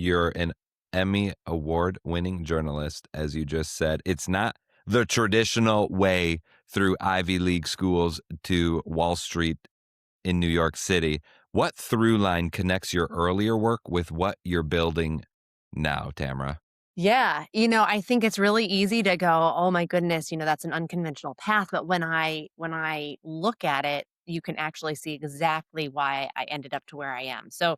you're an Emmy award winning journalist, as you just said. It's not the traditional way through Ivy League schools to Wall Street in New York City. What through line connects your earlier work with what you're building now, Tamara? Yeah, I think it's really easy to go, "Oh my goodness, that's an unconventional path," but when I look at it, you can actually see exactly why I ended up to where I am. So,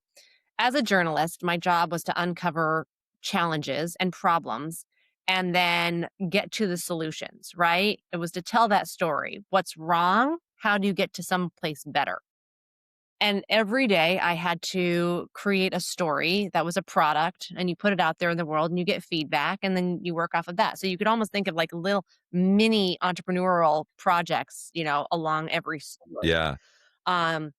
as a journalist, my job was to uncover challenges and problems and then get to the solutions, right? It was to tell that story. What's wrong? How do you get to someplace better? And every day I had to create a story that was a product and you put it out there in the world and you get feedback and then you work off of that. So you could almost think of like little mini entrepreneurial projects, along every story. Yeah. Um,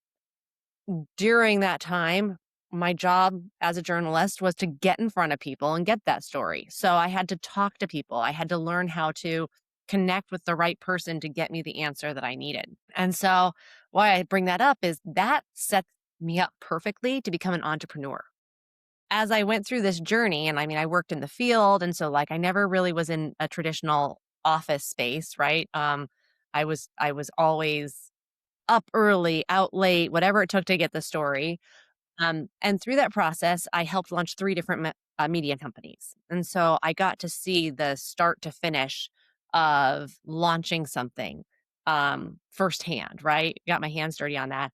During that time, my job as a journalist was to get in front of people and get that story. So I had to talk to people. I had to learn how to connect with the right person to get me the answer that I needed. And so why I bring that up is that sets me up perfectly to become an entrepreneur. As I went through this journey, and I mean, I worked in the field. And so like I never really was in a traditional office space, right? I was always up early, out late, whatever it took to get the story. And through that process, I helped launch three different media companies. And so I got to see the start to finish of launching something firsthand, right? Got my hands dirty on that.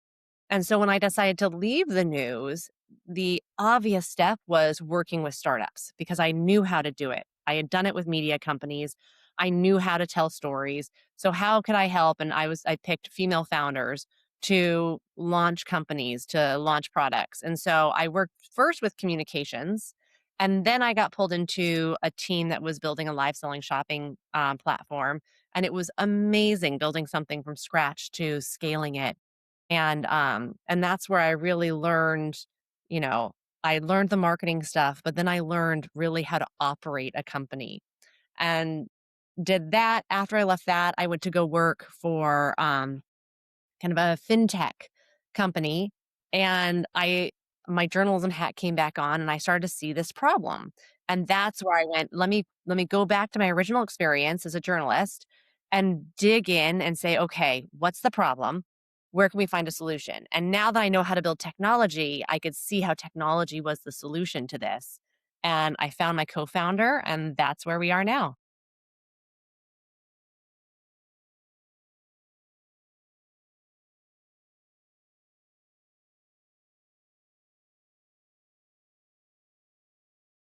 And so when I decided to leave the news, the obvious step was working with startups because I knew how to do it. I had done it with media companies. I knew how to tell stories. So how could I help? And I picked female founders to launch companies, to launch products. And so I worked first with communications. And then I got pulled into a team that was building a live selling shopping platform. And it was amazing building something from scratch to scaling it and that's where I really learned, you know, I learned the marketing stuff, but then I learned really how to operate a company and did that. After I left that, I went to go work for kind of a FinTech company. And my journalism hat came back on and I started to see this problem. And that's where I went, let me go back to my original experience as a journalist and dig in and say, okay, what's the problem? Where can we find a solution? And now that I know how to build technology, I could see how technology was the solution to this. And I found my co-founder and that's where we are now.